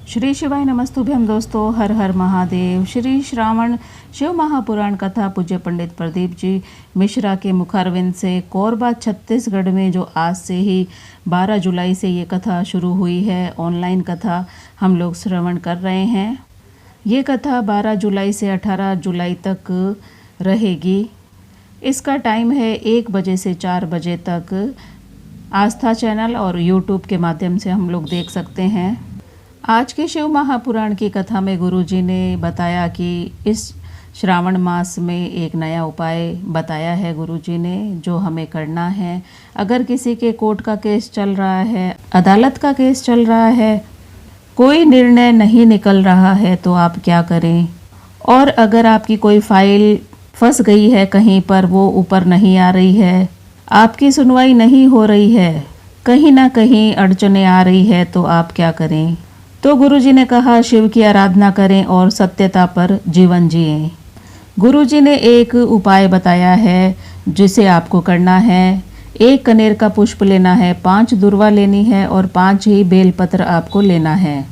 श्री शिवाय नमस्तुभ्यम दोस्तों, हर हर महादेव। श्री श्रावण शिव महापुराण कथा पूज्य पंडित प्रदीप जी मिश्रा के मुखारविंद से कोरबा छत्तीसगढ़ में जो आज से ही 12 जुलाई से ये कथा शुरू हुई है, ऑनलाइन कथा हम लोग श्रवण कर रहे हैं। ये कथा 12 जुलाई से 18 जुलाई तक रहेगी। इसका टाइम है 1 बजे से 4 बजे तक। आस्था चैनल और यूट्यूब के माध्यम से हम लोग देख सकते हैं। आज के शिव महापुराण की कथा में गुरुजी ने बताया कि इस श्रावण मास में एक नया उपाय बताया है गुरुजी ने, जो हमें करना है। अगर किसी के कोर्ट का केस चल रहा है, अदालत का केस चल रहा है, कोई निर्णय नहीं निकल रहा है तो आप क्या करें। और अगर आपकी कोई फाइल फंस गई है कहीं पर, वो ऊपर नहीं आ रही है, आपकी सुनवाई नहीं हो रही है, कहीं ना कहीं अड़चने आ रही है, तो आप क्या करें। तो गुरुजी ने कहा शिव की आराधना करें और सत्यता पर जीवन जिएं। गुरुजी ने एक उपाय बताया है जिसे आपको करना है। 1 कनेर का पुष्प लेना है, 5 दुर्वा लेनी है और 5 ही बेलपत्र आपको लेना है।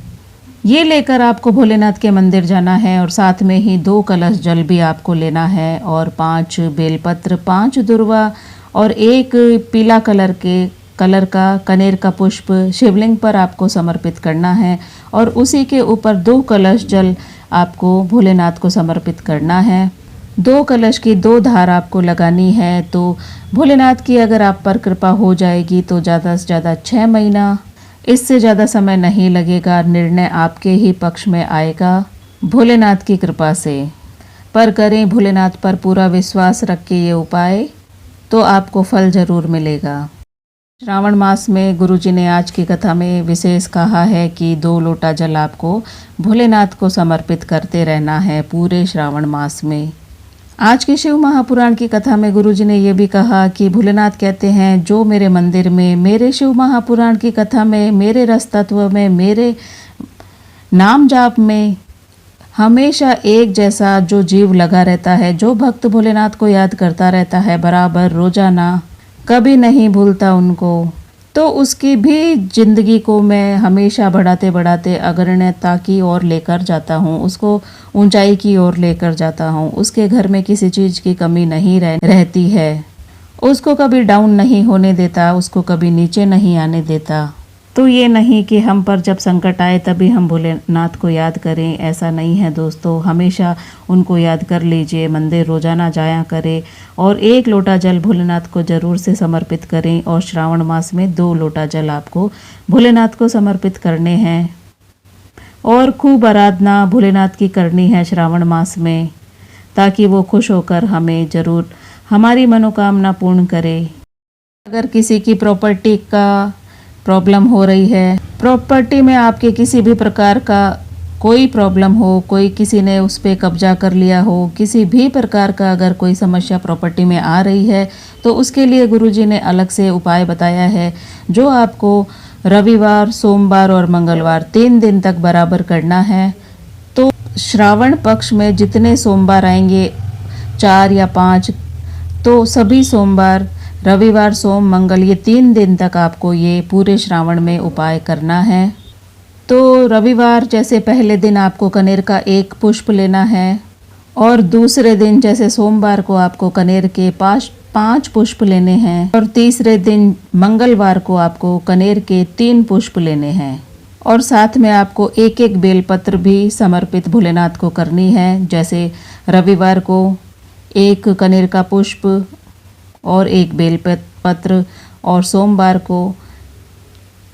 ये लेकर आपको भोलेनाथ के मंदिर जाना है और साथ में ही 2 कलश जल भी आपको लेना है और 5 बेलपत्र, 5 दुर्वा और 1 पीला कलर का कनेर का पुष्प शिवलिंग पर आपको समर्पित करना है और उसी के ऊपर 2 कलश जल आपको भोलेनाथ को समर्पित करना है। 2 कलश की 2 धार आपको लगानी है। तो भोलेनाथ की अगर आप पर कृपा हो जाएगी तो ज़्यादा से ज़्यादा 6 महीना, इससे ज़्यादा समय नहीं लगेगा। निर्णय आपके ही पक्ष में आएगा भोलेनाथ की कृपा से। पर करें भोलेनाथ पर पूरा विश्वास रख के ये उपाय, तो आपको फल ज़रूर मिलेगा। श्रावण मास में गुरुजी ने आज की कथा में विशेष कहा है कि 2 लोटा जल आपको भोलेनाथ को समर्पित करते रहना है पूरे श्रावण मास में। आज के शिव महापुराण की कथा में गुरुजी ने यह भी कहा कि भोलेनाथ कहते हैं, जो मेरे मंदिर में, मेरे शिव महापुराण की कथा में, मेरे रस तत्व में, मेरे नाम जाप में हमेशा एक जैसा जो जीव लगा रहता है, जो भक्त भोलेनाथ को याद करता रहता है बराबर रोजाना, कभी नहीं भूलता उनको, तो उसकी भी जिंदगी को मैं हमेशा बढ़ाते बढ़ाते अग्रण्यता की ओर लेकर जाता हूँ, उसको ऊंचाई की ओर लेकर जाता हूँ। उसके घर में किसी चीज़ की कमी नहीं रहती है, उसको कभी डाउन नहीं होने देता, उसको कभी नीचे नहीं आने देता। तो ये नहीं कि हम पर जब संकट आए तभी हम भोलेनाथ को याद करें, ऐसा नहीं है दोस्तों। हमेशा उनको याद कर लीजिए, मंदिर रोजाना जाया करें और 1 लोटा जल भोलेनाथ को ज़रूर से समर्पित करें। और श्रावण मास में 2 लोटा जल आपको भोलेनाथ को समर्पित करने हैं और खूब आराधना भोलेनाथ की करनी है श्रावण मास में, ताकि वो खुश होकर हमें ज़रूर हमारी मनोकामना पूर्ण करे। अगर किसी की प्रॉपर्टी का प्रॉब्लम हो रही है, प्रॉपर्टी में आपके किसी भी प्रकार का कोई प्रॉब्लम हो, कोई किसी ने उस पर कब्जा कर लिया हो, किसी भी प्रकार का अगर कोई समस्या प्रॉपर्टी में आ रही है, तो उसके लिए गुरुजी ने अलग से उपाय बताया है, जो आपको रविवार, सोमवार और मंगलवार 3 दिन तक बराबर करना है। तो श्रावण पक्ष में जितने सोमवार आएंगे, 4 या 5, तो सभी सोमवार, रविवार, सोम, मंगल, ये 3 दिन तक आपको ये पूरे श्रावण में उपाय करना है। तो रविवार जैसे पहले दिन आपको कनेर का 1 पुष्प लेना है और दूसरे दिन जैसे सोमवार को आपको कनेर के 5 पुष्प लेने हैं और तीसरे दिन मंगलवार को आपको कनेर के 3 पुष्प लेने हैं। और साथ में आपको 1-1 बेलपत्र भी समर्पित भोलेनाथ को करनी है। जैसे रविवार को 1 कनेर का पुष्प और 1 बेलपत्र, और सोमवार को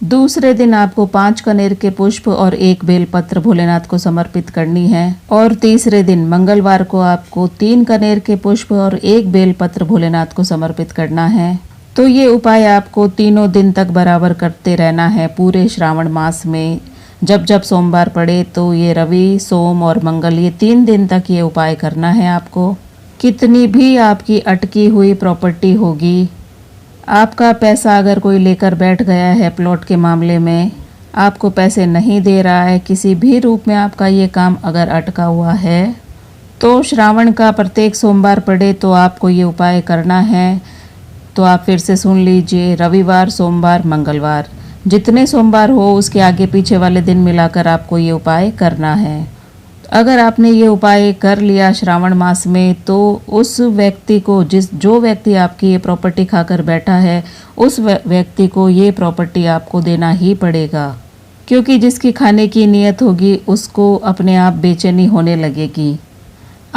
दूसरे दिन आपको 5 कनेर के पुष्प और 1 बेलपत्र भोलेनाथ को समर्पित करनी है। और तीसरे दिन मंगलवार को आपको 3 कनेर के पुष्प और 1 बेलपत्र भोलेनाथ को समर्पित करना है। तो ये उपाय आपको तीनों दिन तक बराबर करते रहना है पूरे श्रावण मास में। जब जब सोमवार पड़े तो ये रवि, सोम और मंगल, ये 3 दिन तक ये उपाय करना है आपको। कितनी भी आपकी अटकी हुई प्रॉपर्टी होगी, आपका पैसा अगर कोई लेकर बैठ गया है प्लॉट के मामले में, आपको पैसे नहीं दे रहा है, किसी भी रूप में आपका ये काम अगर अटका हुआ है, तो श्रावण का प्रत्येक सोमवार पड़े तो आपको ये उपाय करना है। तो आप फिर से सुन लीजिए, रविवार, सोमवार, मंगलवार जितने सोमवार हो उसके आगे पीछे वाले दिन मिलाकर आपको ये उपाय करना है। अगर आपने ये उपाय कर लिया श्रावण मास में तो उस व्यक्ति को जो व्यक्ति आपकी ये प्रॉपर्टी खाकर बैठा है उस व्यक्ति को ये प्रॉपर्टी आपको देना ही पड़ेगा, क्योंकि जिसकी खाने की नीयत होगी उसको अपने आप बेचैनी होने लगेगी।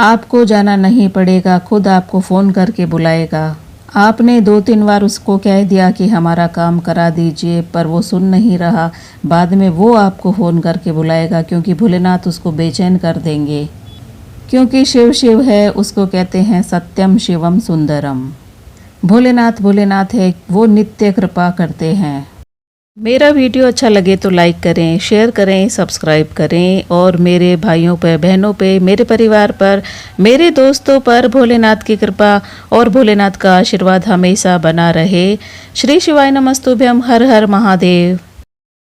आपको जाना नहीं पड़ेगा, खुद आपको फ़ोन करके बुलाएगा। आपने 2-3 बार उसको कह दिया कि हमारा काम करा दीजिए, पर वो सुन नहीं रहा। बाद में वो आपको फ़ोन करके बुलाएगा, क्योंकि भोलेनाथ उसको बेचैन कर देंगे। क्योंकि शिव शिव है, उसको कहते हैं सत्यम शिवम सुंदरम। भोलेनाथ है, वो नित्य कृपा करते हैं। मेरा वीडियो अच्छा लगे तो लाइक करें, शेयर करें, सब्सक्राइब करें और मेरे भाइयों पर, बहनों पे, मेरे परिवार पर, मेरे दोस्तों पर भोलेनाथ की कृपा और भोलेनाथ का आशीर्वाद हमेशा बना रहे। श्री शिवाय नमस्तुभ्यम। हर हर महादेव।